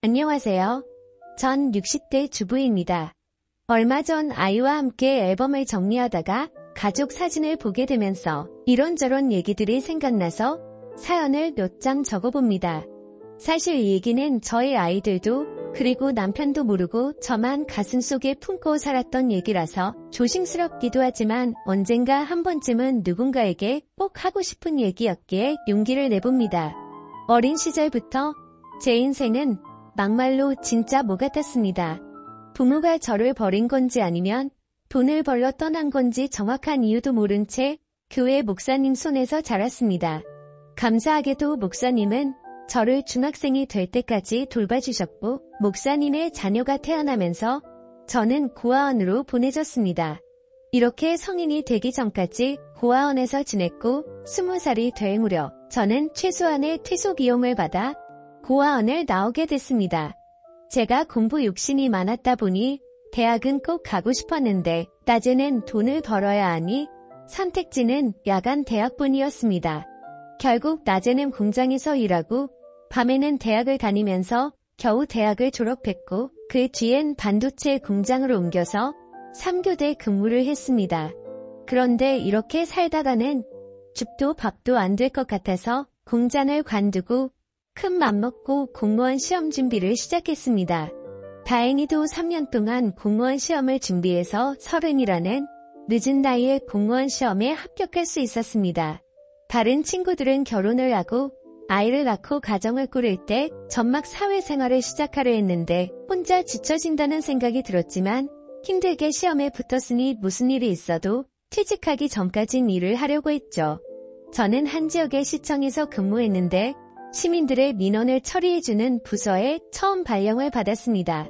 안녕하세요. 전 60대 주부입니다. 얼마 전 아이와 함께 앨범을 정리하다가 가족 사진을 보게 되면서 이런저런 얘기들이 생각나서 사연을 몇 장 적어봅니다. 사실 이 얘기는 저희 아이들도 그리고 남편도 모르고 저만 가슴속에 품고 살았던 얘기라서 조심스럽기도 하지만 언젠가 한 번쯤은 누군가에게 꼭 하고 싶은 얘기였기에 용기를 내봅니다. 어린 시절부터 제 인생은 막말로 진짜 뭐 같았습니다. 부모가 저를 버린 건지 아니면 돈을 벌러 떠난 건지 정확한 이유도 모른 채 교회 목사님 손에서 자랐습니다. 감사하게도 목사님은 저를 중학생이 될 때까지 돌봐주셨고 목사님의 자녀가 태어나면서 저는 고아원으로 보내졌습니다. 이렇게 성인이 되기 전까지 고아원에서 지냈고 20살이 될 무렵 저는 최소한의 퇴소 비용을 받아 고아원을 나오게 됐습니다. 제가 공부 욕심이 많았다 보니 대학은 꼭 가고 싶었는데 낮에는 돈을 벌어야 하니 선택지는 야간 대학뿐이었습니다. 결국 낮에는 공장에서 일하고 밤에는 대학을 다니면서 겨우 대학을 졸업했고 그 뒤엔 반도체 공장으로 옮겨서 3교대 근무를 했습니다. 그런데 이렇게 살다가는 죽도 밥도 안 될 것 같아서 공장을 관두고 큰 맘먹고 공무원 시험 준비를 시작했습니다. 다행히도 3년 동안 공무원 시험을 준비해서 30이라는 늦은 나이에 공무원 시험에 합격할 수 있었습니다. 다른 친구들은 결혼을 하고 아이를 낳고 가정을 꾸릴 때 전막 사회생활을 시작하려 했는데 혼자 지쳐진다는 생각이 들었지만 힘들게 시험에 붙었으니 무슨 일이 있어도 퇴직하기 전까진 일을 하려고 했죠. 저는 한 지역의 시청에서 근무했는데 시민들의 민원을 처리해주는 부서에 처음 발령을 받았습니다.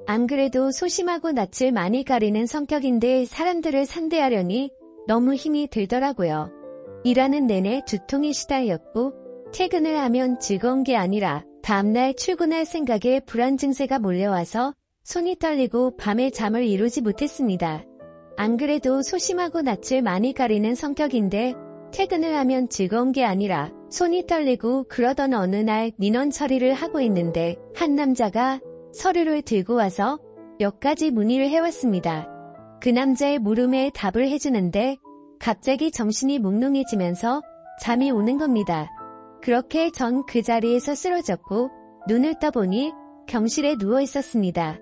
안 그래도 소심하고 낯을 많이 가리는 성격인데 사람들을 상대하려니 너무 힘이 들더라고요. 일하는 내내 두통에 시달렸고 퇴근을 하면 즐거운 게 아니라 다음날 출근할 생각에 불안 증세가 몰려와서 손이 떨리고 밤에 잠을 이루지 못했습니다. 안 그래도 소심하고 낯을 많이 가리는 성격인데 퇴근을 하면 즐거운 게 아니라 손이 떨리고 그러던 어느 날 민원 처리를 하고 있는데 한 남자가 서류를 들고 와서 몇 가지 문의를 해왔습니다. 그 남자의 물음에 답을 해주는데 갑자기 정신이 몽롱해지면서 잠이 오는 겁니다. 그렇게 전 그 자리에서 쓰러졌고 눈을 떠보니 병실에 누워 있었습니다.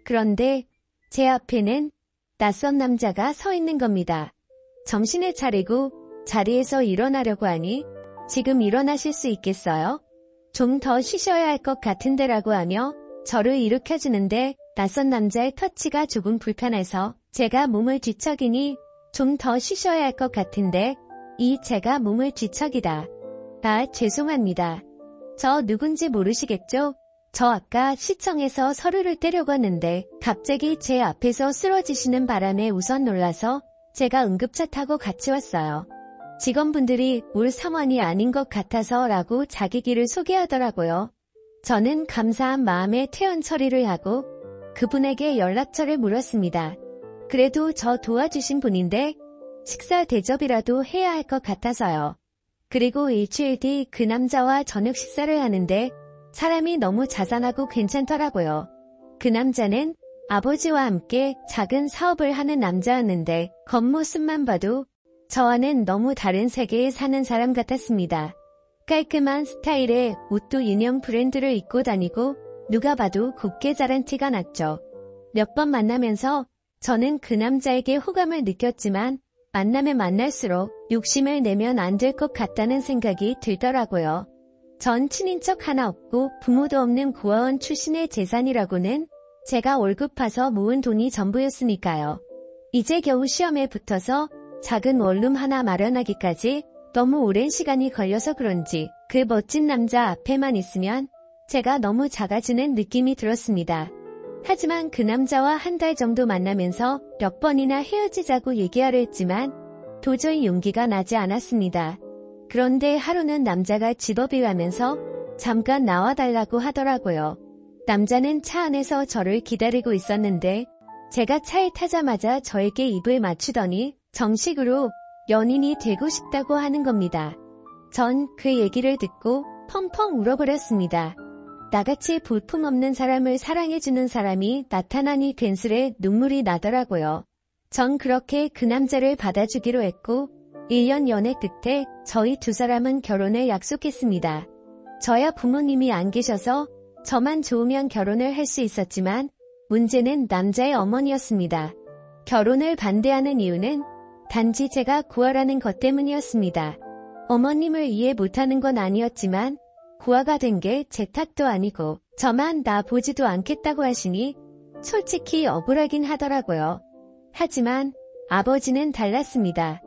그런데 제 앞에는 낯선 남자가 서 있는 겁니다. 정신을 차리고 자리에서 일어나려고 하니 지금 일어나실 수 있겠어요? 좀 더 쉬셔야 할 것 같은데 라고 하며 저를 일으켜주는데 낯선 남자의 터치가 조금 불편해서 제가 몸을 뒤척이니 좀 더 쉬셔야 할 것 같은데 제가 몸을 뒤척이다. 죄송합니다. 저 누군지 모르시겠죠? 저 아까 시청에서 서류를 떼려고 하는데 갑자기 제 앞에서 쓰러지시는 바람에 우선 놀라서 제가 응급차 타고 같이 왔어요. 직원분들이 올 상황이 아닌 것 같아서 라고 자기 길을 소개하더라고요. 저는 감사한 마음에 퇴원 처리를 하고 그분에게 연락처를 물었습니다. 그래도 저 도와주신 분인데 식사 대접이라도 해야 할 것 같아서요. 그리고 일주일 뒤 그 남자와 저녁 식사를 하는데 사람이 너무 자상하고 괜찮더라고요. 그 남자는 아버지와 함께 작은 사업을 하는 남자였는데 겉모습만 봐도 저와는 너무 다른 세계에 사는 사람 같았습니다. 깔끔한 스타일의 옷도 유명 브랜드를 입고 다니고 누가 봐도 곱게 자란 티가 났죠. 몇 번 만나면서 저는 그 남자에게 호감을 느꼈지만 만나면 만날수록 욕심을 내면 안 될 것 같다는 생각이 들더라고요. 전 친인척 하나 없고 부모도 없는 고아원 출신의 재산이라고는 제가 월급 파서 모은 돈이 전부였으니까요. 이제 겨우 시험에 붙어서 작은 원룸 하나 마련하기까지 너무 오랜 시간이 걸려서 그런지 그 멋진 남자 앞에만 있으면 제가 너무 작아지는 느낌이 들었습니다. 하지만 그 남자와 한 달 정도 만나면서 몇 번이나 헤어지자고 얘기하려 했지만 도저히 용기가 나지 않았습니다. 그런데 하루는 남자가 집업이라면서 잠깐 나와달라고 하더라고요. 남자는 차 안에서 저를 기다리고 있었는데 제가 차에 타자마자 저에게 입을 맞추더니 정식으로 연인이 되고 싶다고 하는 겁니다. 전 그 얘기를 듣고 펑펑 울어버렸습니다. 나같이 볼품없는 사람을 사랑해주는 사람이 나타나니 괜스레 눈물이 나더라고요. 전 그렇게 그 남자를 받아주기로 했고 1년 연애 끝에 저희 두 사람은 결혼을 약속했습니다. 저야 부모님이 안 계셔서 저만 좋으면 결혼을 할 수 있었지만 문제는 남자의 어머니였습니다. 결혼을 반대하는 이유는 단지 제가 구하라는 것 때문이었습니다. 어머님을 이해 못하는 건 아니었지만 구하가 된 게 제 탓도 아니고 저만 나 보지도 않겠다고 하시니 솔직히 억울하긴 하더라고요. 하지만 아버지는 달랐습니다.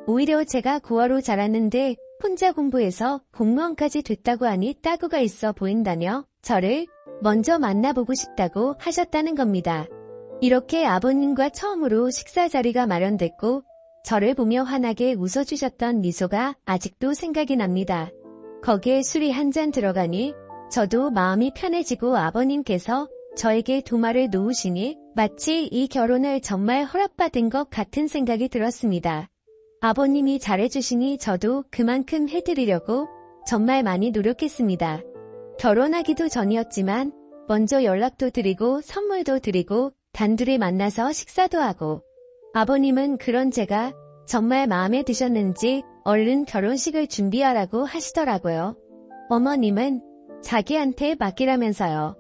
오히려 제가 구하로 자랐는데 혼자 공부해서 공무원까지 됐다고 하니 따구가 있어 보인다며 저를 먼저 만나보고 싶다고 하셨다는 겁니다. 이렇게 아버님과 처음으로 식사 자리가 마련됐고 저를 보며 환하게 웃어주셨던 미소가 아직도 생각이 납니다. 거기에 술이 한 잔 들어가니 저도 마음이 편해지고 아버님께서 저에게 도마를 놓으시니 마치 이 결혼을 정말 허락받은 것 같은 생각이 들었습니다. 아버님이 잘해주시니 저도 그만큼 해드리려고 정말 많이 노력했습니다. 결혼하기도 전이었지만 먼저 연락도 드리고 선물도 드리고 단둘이 만나서 식사도 하고 아버님은 그런 제가 정말 마음에 드셨는지 얼른 결혼식을 준비하라고 하시더라고요. 어머님은 자기한테 맡기라면서요.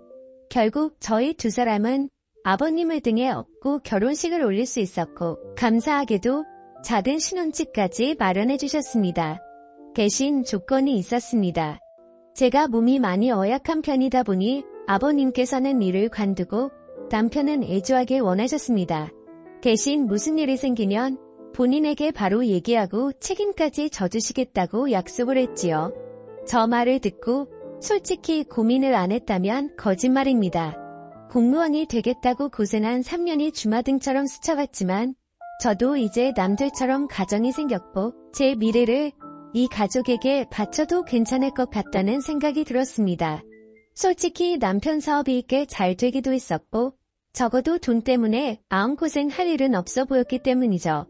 결국 저희 두 사람은 아버님을 등에 업고 결혼식을 올릴 수 있었고 감사하게도 작은 신혼집까지 마련해 주셨습니다. 대신 조건이 있었습니다. 제가 몸이 많이 어약한 편이다 보니 아버님께서는 일을 관두고 남편은 애주하길 원하셨습니다. 대신 무슨 일이 생기면 본인에게 바로 얘기하고 책임까지 져주시겠다고 약속을 했지요. 저 말을 듣고 솔직히 고민을 안 했다면 거짓말입니다. 공무원이 되겠다고 고생한 3년이 주마등처럼 스쳐갔지만 저도 이제 남들처럼 가정이 생겼고 제 미래를 이 가족에게 바쳐도 괜찮을 것 같다는 생각이 들었습니다. 솔직히 남편 사업이 꽤 잘 되기도 했었고 적어도 돈 때문에 마음고생할 일은 없어 보였기 때문이죠.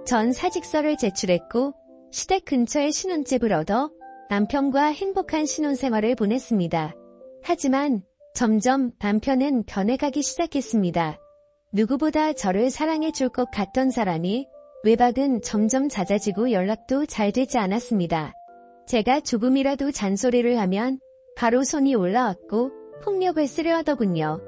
전 사직서를 제출했고 시댁 근처에 신혼집을 얻어 남편과 행복한 신혼생활을 보냈습니다. 하지만 점점 남편은 변해가기 시작했습니다. 누구보다 저를 사랑해줄 것 같던 사람이 외박은 점점 잦아지고 연락도 잘 되지 않았습니다. 제가 조금이라도 잔소리를 하면 바로 손이 올라왔고 폭력을 쓰려 하더군요.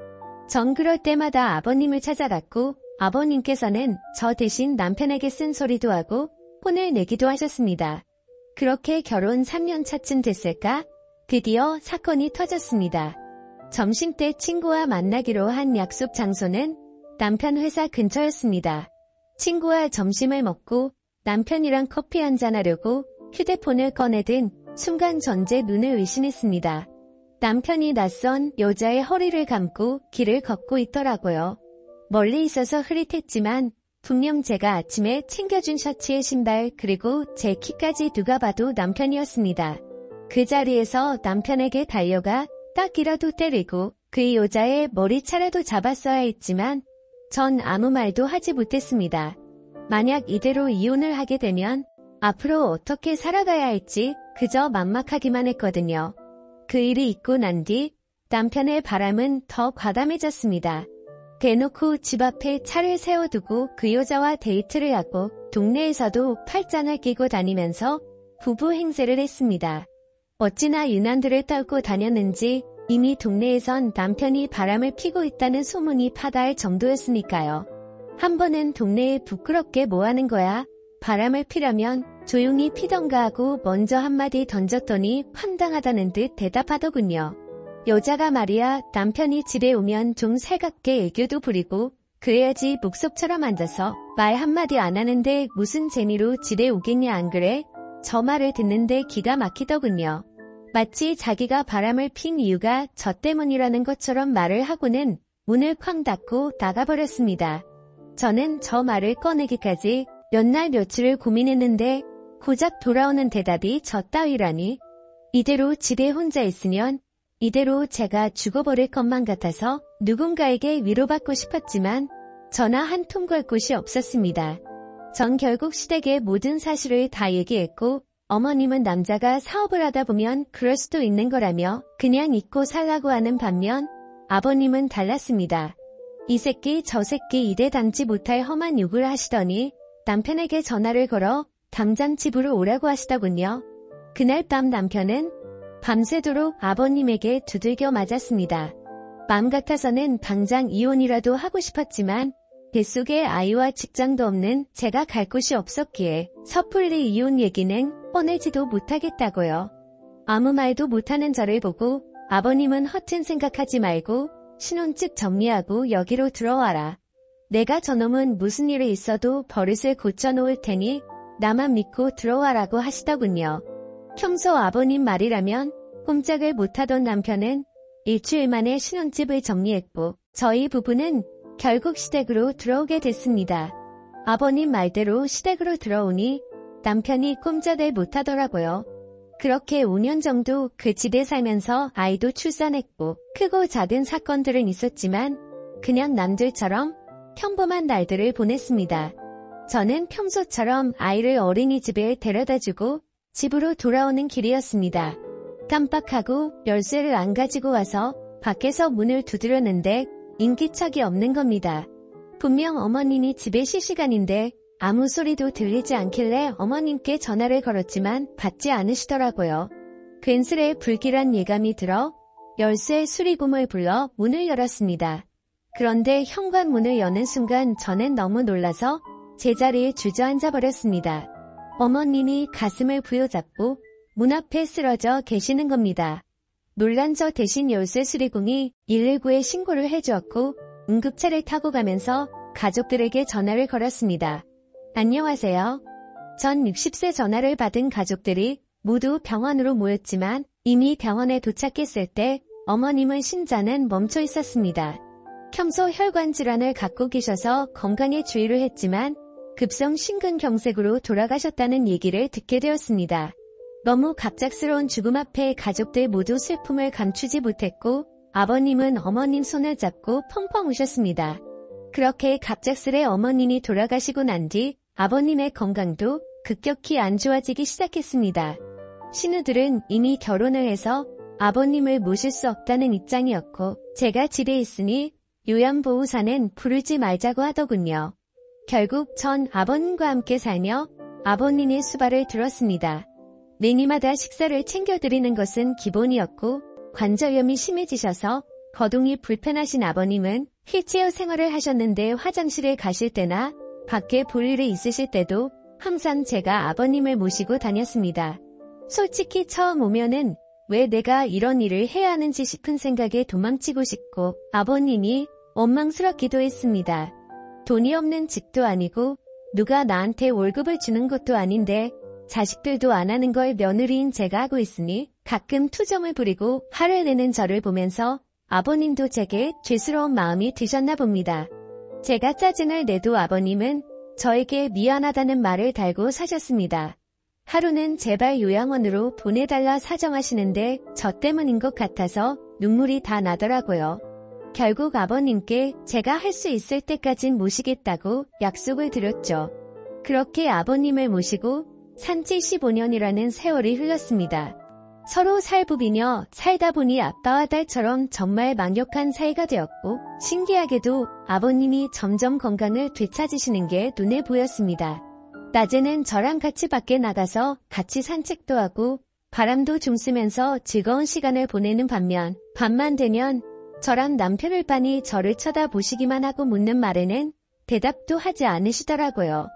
전 그럴 때마다 아버님을 찾아갔고 아버님께서는 저 대신 남편에게 쓴소리도 하고 혼을 내기도 하셨습니다. 그렇게 결혼 3년 차쯤 됐을까? 드디어 사건이 터졌습니다. 점심때 친구와 만나기로 한 약속 장소는 남편 회사 근처였습니다. 친구와 점심을 먹고 남편이랑 커피 한잔하려고 휴대폰을 꺼내든 순간 전제 눈을 의심했습니다. 남편이 낯선 여자의 허리를 감고 길을 걷고 있더라고요. 멀리 있어서 흐릿했지만 분명 제가 아침에 챙겨준 셔츠에 신발 그리고 제 키까지 누가 봐도 남편이었습니다. 그 자리에서 남편에게 달려가 딱이라도 때리고 그 여자의 머리차라도 잡았어야 했지만 전 아무 말도 하지 못했습니다. 만약 이대로 이혼을 하게 되면 앞으로 어떻게 살아가야 할지 그저 막막하기만 했거든요. 그 일이 있고 난 뒤 남편의 바람은 더 과담해졌습니다. 대놓고 집 앞에 차를 세워두고 그 여자와 데이트를 하고 동네에서도 팔짱을 끼고 다니면서 부부 행세를 했습니다. 어찌나 유난들을 떨고 다녔는지 이미 동네에선 남편이 바람을 피고 있다는 소문이 파다할 정도였으니까요. 한 번은 동네에 부끄럽게 뭐하는 거야? 바람을 피려면 조용히 피던가 하고 먼저 한마디 던졌더니 황당하다는 듯 대답하더군요. 여자가 말이야 남편이 집에 오면 좀 살갑게 애교도 부리고 그래야지 목석처럼 앉아서 말 한마디 안 하는데 무슨 재미로 집에 오겠냐 안 그래? 저 말을 듣는데 기가 막히더군요. 마치 자기가 바람을 핀 이유가 저 때문이라는 것처럼 말을 하고는 문을 쾅 닫고 나가버렸습니다. 저는 저 말을 꺼내기까지 몇 날 며칠을 고민했는데 고작 돌아오는 대답이 저 따위라니. 이대로 집에 혼자 있으면 이대로 제가 죽어버릴 것만 같아서 누군가에게 위로받고 싶었지만 전화 한 통 걸 곳이 없었습니다. 전 결국 시댁에 모든 사실을 다 얘기했고 어머님은 남자가 사업을 하다 보면 그럴 수도 있는 거라며 그냥 잊고 살라고 하는 반면 아버님은 달랐습니다. 이 새끼 저 새끼 이대 닮지 못할 험한 욕을 하시더니 남편에게 전화를 걸어 당장 집으로 오라고 하시더군요. 그날 밤 남편은 밤새도록 아버님에게 두들겨 맞았습니다. 마음 같아서는 당장 이혼이라도 하고 싶었지만 뱃속에 아이와 직장도 없는 제가 갈 곳이 없었기에 섣불리 이혼 얘기는 꺼내지도 못하겠다고요. 아무 말도 못하는 저를 보고 아버님은 허튼 생각하지 말고 신혼집 정리하고 여기로 들어와라. 내가 저놈은 무슨 일이 있어도 버릇을 고쳐놓을 테니 나만 믿고 들어와라고 하시더군요. 평소 아버님 말이라면 꼼짝을 못하던 남편은 일주일 만에 신혼집을 정리했고 저희 부부는 결국 시댁으로 들어오게 됐습니다. 아버님 말대로 시댁으로 들어오니 남편이 꼼짝을 못하더라고요. 그렇게 5년 정도 그 집에 살면서 아이도 출산했고 크고 작은 사건들은 있었지만 그냥 남들처럼 평범한 날들을 보냈습니다. 저는 평소처럼 아이를 어린이집에 데려다주고 집으로 돌아오는 길이었습니다. 깜빡하고 열쇠를 안 가지고 와서 밖에서 문을 두드렸는데 인기척이 없는 겁니다. 분명 어머님이 집에 쉴 시간인데 아무 소리도 들리지 않길래 어머님께 전화를 걸었지만 받지 않으시더라고요. 괜스레 불길한 예감이 들어 열쇠 수리공을 불러 문을 열었습니다. 그런데 현관문을 여는 순간 저는 너무 놀라서 제자리에 주저앉아 버렸습니다. 어머님이 가슴을 부여잡고 문 앞에 쓰러져 계시는 겁니다. 놀란 저 대신 열쇠 수리공이 119에 신고를 해주었고 응급차를 타고 가면서 가족들에게 전화를 걸었습니다. 안녕하세요. 전 60세 전화를 받은 가족들이 모두 병원으로 모였지만 이미 병원에 도착했을 때 어머님은 심장은 멈춰 있었습니다. 평소 혈관 질환을 갖고 계셔서 건강에 주의를 했지만 급성 심근경색으로 돌아가셨다는 얘기를 듣게 되었습니다. 너무 갑작스러운 죽음 앞에 가족들 모두 슬픔을 감추지 못했고 아버님은 어머님 손을 잡고 펑펑 우셨습니다. 그렇게 갑작스레 어머님이 돌아가시고 난 뒤 아버님의 건강도 급격히 안 좋아지기 시작했습니다. 신우들은 이미 결혼을 해서 아버님을 모실 수 없다는 입장이었고 제가 집에 있으니 요양보호사는 부르지 말자고 하더군요. 결국 전 아버님과 함께 살며 아버님의 수발을 들었습니다. 매니마다 식사를 챙겨드리는 것은 기본이었고 관절염이 심해지셔서 거동이 불편하신 아버님은 휠체어 생활을 하셨는데 화장실에 가실 때나 밖에 볼 일이 있으실 때도 항상 제가 아버님을 모시고 다녔습니다. 솔직히 처음 오면은 왜 내가 이런 일을 해야 하는지 싶은 생각에 도망치고 싶고 아버님이 원망스럽기도 했습니다. 돈이 없는 집도 아니고 누가 나한테 월급을 주는 것도 아닌데 자식들도 안 하는 걸 며느리인 제가 하고 있으니 가끔 투정을 부리고 화를 내는 저를 보면서 아버님도 제게 죄스러운 마음이 드셨나 봅니다. 제가 짜증을 내도 아버님은 저에게 미안하다는 말을 달고 사셨습니다. 하루는 제발 요양원으로 보내달라 사정하시는데 저 때문인 것 같아서 눈물이 다 나더라고요. 결국 아버님께 제가 할 수 있을 때까진 모시겠다고 약속을 드렸죠. 그렇게 아버님을 모시고 산지 15년이라는 세월이 흘렀습니다. 서로 살부비며 살다 보니 아빠와 딸처럼 정말 망역한 사이가 되었고 신기하게도 아버님이 점점 건강을 되찾으시는 게 눈에 보였습니다. 낮에는 저랑 같이 밖에 나가서 같이 산책도 하고 바람도 좀 쐬면서 즐거운 시간을 보내는 반면 밤만 되면 저랑 남편을 빤히 저를 쳐다보시기만 하고 묻는 말에는 대답도 하지 않으시더라고요.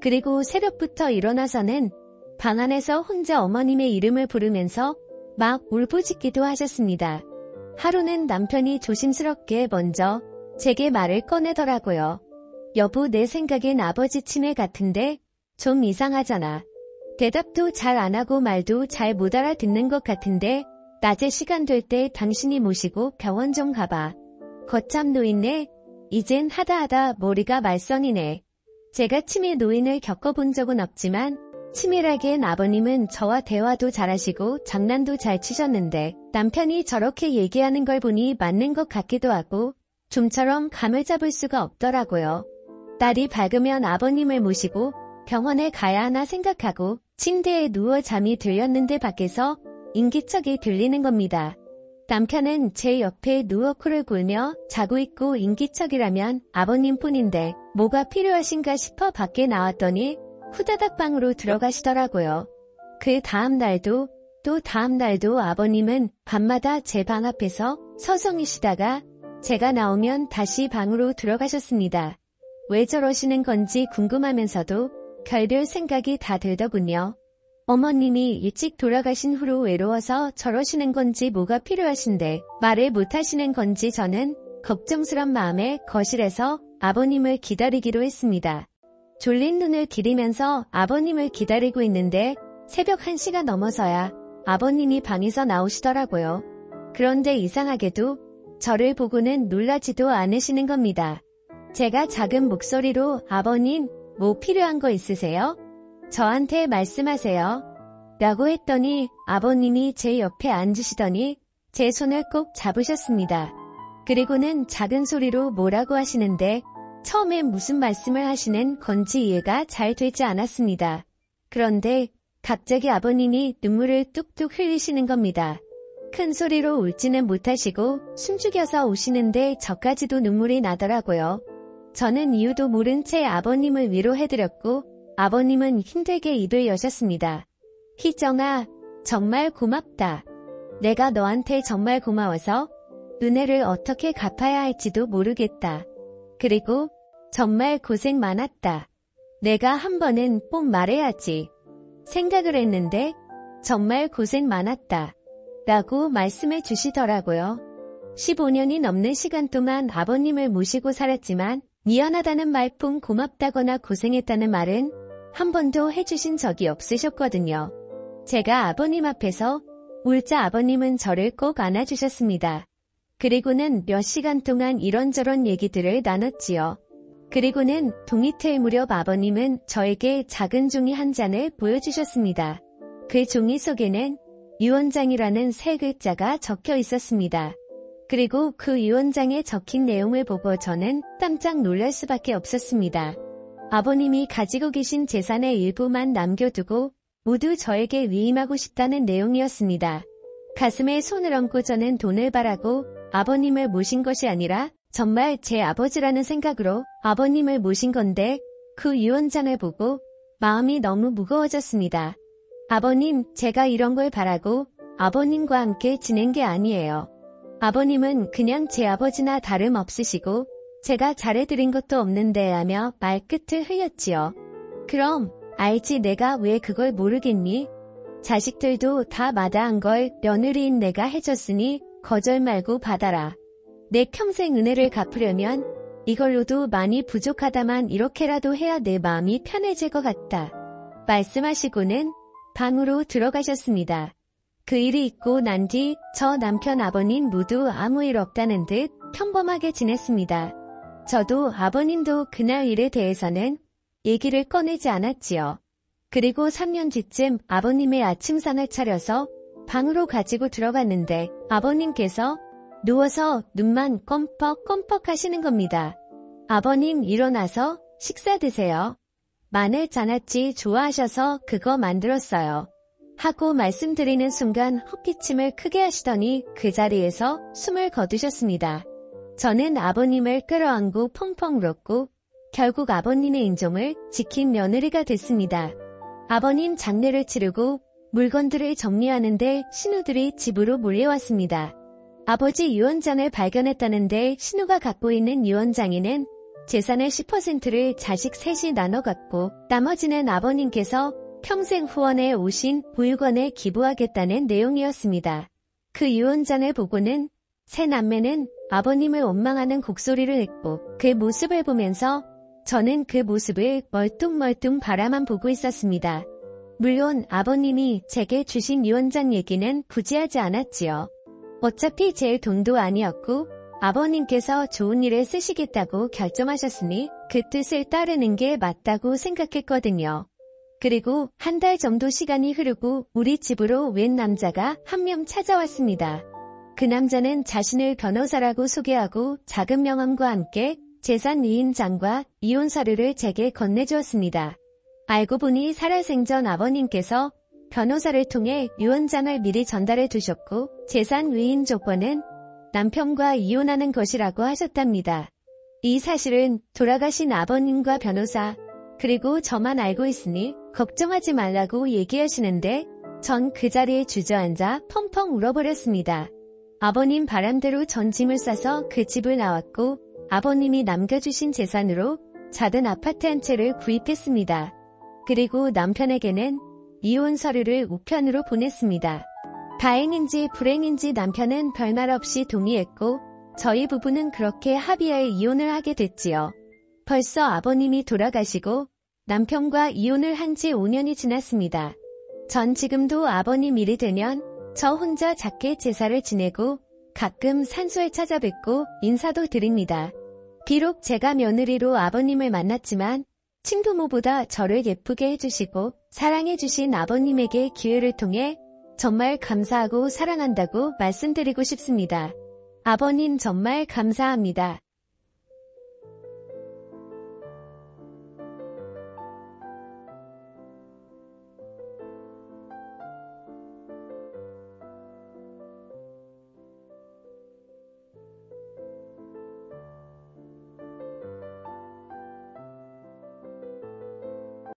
그리고 새벽부터 일어나서는 방 안에서 혼자 어머님의 이름을 부르면서 막 울부짖기도 하셨습니다. 하루는 남편이 조심스럽게 먼저 제게 말을 꺼내더라고요. 여보, 내 생각엔 아버지 치매 같은데 좀 이상하잖아. 대답도 잘 안 하고 말도 잘 못 알아듣는 것 같은데 낮에 시간 될 때 당신이 모시고 병원 좀 가봐. 거참 노인네. 이젠 하다 머리가 말썽이네. 제가 치매 노인을 겪어본 적은 없지만 치밀하게는 아버님은 저와 대화도 잘하시고 장난도 잘 치셨는데 남편이 저렇게 얘기하는 걸 보니 맞는 것 같기도 하고 좀처럼 감을 잡을 수가 없더라고요. 날이 밝으면 아버님을 모시고 병원에 가야 하나 생각하고 침대에 누워 잠이 들렸는데 밖에서 인기척이 들리는 겁니다. 남편은 제 옆에 누워 코를 골며 자고 있고 인기척이라면 아버님 폰인데 뭐가 필요하신가 싶어 밖에 나왔더니 후다닥 방으로 들어가시더라고요. 그 다음 날도 또 다음 날도 아버님은 밤마다 제 방 앞에서 서성이시다가 제가 나오면 다시 방으로 들어가셨습니다. 왜 저러시는 건지 궁금하면서도 별별 생각이 다 들더군요. 어머님이 일찍 돌아가신 후로 외로워서 저러시는 건지 뭐가 필요하신데 말을 못하시는 건지 저는 걱정스런 마음에 거실에서 아버님을 기다리기로 했습니다. 졸린 눈을 기리면서 아버님을 기다리고 있는데 새벽 1시가 넘어서야 아버님이 방에서 나오시더라고요. 그런데 이상하게도 저를 보고는 놀라지도 않으시는 겁니다. 제가 작은 목소리로 아버님, 뭐 필요한 거 있으세요? 저한테 말씀하세요. 라고 했더니 아버님이 제 옆에 앉으시더니 제 손을 꼭 잡으셨습니다. 그리고는 작은 소리로 뭐라고 하시는데 처음에 무슨 말씀을 하시는 건지 이해가 잘 되지 않았습니다. 그런데 갑자기 아버님이 눈물을 뚝뚝 흘리시는 겁니다. 큰 소리로 울지는 못하시고 숨죽여서 우시는데 저까지도 눈물이 나더라고요. 저는 이유도 모른 채 아버님을 위로해드렸고 아버님은 힘들게 입을 여셨습니다. 희정아, 정말 고맙다. 내가 너한테 정말 고마워서 은혜를 어떻게 갚아야 할지도 모르겠다. 그리고 정말 고생 많았다. 내가 한 번은 꼭 말해야지. 생각을 했는데 정말 고생 많았다. 라고 말씀해 주시더라고요. 15년이 넘는 시간 동안 아버님을 모시고 살았지만 미안하다는 말뿐 고맙다거나 고생했다는 말은 한 번도 해주신 적이 없으셨거든요. 제가 아버님 앞에서 울자 아버님은 저를 꼭 안아주셨습니다. 그리고는 몇 시간 동안 이런저런 얘기들을 나눴지요. 그리고는 동이틀 무렵 아버님은 저에게 작은 종이 한 잔을 보여주셨습니다. 그 종이 속에는 유언장이라는 세 글자가 적혀 있었습니다. 그리고 그 유언장에 적힌 내용을 보고 저는 깜짝 놀랄 수밖에 없었습니다. 아버님이 가지고 계신 재산의 일부만 남겨두고 모두 저에게 위임하고 싶다는 내용이었습니다. 가슴에 손을 얹고 저는 돈을 바라고 아버님을 모신 것이 아니라 정말 제 아버지라는 생각으로 아버님을 모신 건데 그 유언장을 보고 마음이 너무 무거워졌습니다. 아버님, 제가 이런 걸 바라고 아버님과 함께 지낸 게 아니에요. 아버님은 그냥 제 아버지나 다름없으시고 제가 잘해드린 것도 없는데 하며 말끝을 흘렸지요. 그럼 알지 내가 왜 그걸 모르겠니? 자식들도 다 마다한 걸 며느리인 내가 해줬으니 거절 말고 받아라. 내 평생 은혜를 갚으려면 이걸로도 많이 부족하다만 이렇게라도 해야 내 마음이 편해질 것 같다. 말씀하시고는 방으로 들어가셨습니다. 그 일이 있고 난 뒤 저 남편 아버님 모두 아무 일 없다는 듯 평범하게 지냈습니다. 저도 아버님도 그날 일에 대해서는 얘기를 꺼내지 않았지요. 그리고 3년 뒤쯤 아버님의 아침상을 차려서 방으로 가지고 들어갔는데 아버님께서 누워서 눈만 껌뻑껌뻑 하시는 겁니다. 아버님 일어나서 식사 드세요. 마늘 장아찌 좋아하셔서 그거 만들었어요. 하고 말씀드리는 순간 헛기침을 크게 하시더니 그 자리에서 숨을 거두셨습니다. 저는 아버님을 끌어안고 펑펑 울었고 결국 아버님의 인종을 지킨 며느리가 됐습니다. 아버님 장례를 치르고 물건들을 정리하는데 신우들이 집으로 몰려왔습니다. 아버지 유언장을 발견했다는데 신우가 갖고 있는 유언장에는 재산의 10%를 자식 셋이 나눠 갖고 나머지는 아버님께서 평생 후원해 오신 보육원에 기부하겠다는 내용이었습니다. 그 유언장을 보고는 세 남매는 아버님을 원망하는 곡소리를 냈고 그 모습을 보면서 저는 그 모습을 멀뚱멀뚱 바라만 보고 있었습니다. 물론 아버님이 제게 주신 유언장 얘기는 굳이 하지 않았지요. 어차피 제 돈도 아니었고 아버님께서 좋은 일에 쓰시겠다고 결정하셨으니 그 뜻을 따르는 게 맞다고 생각했거든요. 그리고 한 달 정도 시간이 흐르고 우리 집으로 웬 남자가 한 명 찾아왔습니다. 그 남자는 자신을 변호사라고 소개하고 작은 명함과 함께 재산 이인장과 이혼 서류를 제게 건네주었습니다. 알고 보니 살아생전 아버님께서 변호사를 통해 유언장을 미리 전달해 두셨고 재산 위임 조건은 남편과 이혼하는 것이라고 하셨답니다. 이 사실은 돌아가신 아버님과 변호사 그리고 저만 알고 있으니 걱정하지 말라고 얘기하시는데 전 그 자리에 주저앉아 펑펑 울어버렸습니다. 아버님 바람대로 전 짐을 싸서 그 집을 나왔고 아버님이 남겨주신 재산으로 작은 아파트 한 채를 구입했습니다. 그리고 남편에게는 이혼 서류를 우편으로 보냈습니다. 다행인지 불행인지 남편은 별말 없이 동의했고 저희 부부는 그렇게 합의하에 이혼을 하게 됐지요. 벌써 아버님이 돌아가시고 남편과 이혼을 한 지 5년이 지났습니다. 전 지금도 아버님 일이 되면 저 혼자 작게 제사를 지내고 가끔 산소에 찾아뵙고 인사도 드립니다. 비록 제가 며느리로 아버님을 만났지만 친부모보다 저를 예쁘게 해주시고 사랑해주신 아버님에게 기회를 통해 정말 감사하고 사랑한다고 말씀드리고 싶습니다. 아버님 정말 감사합니다.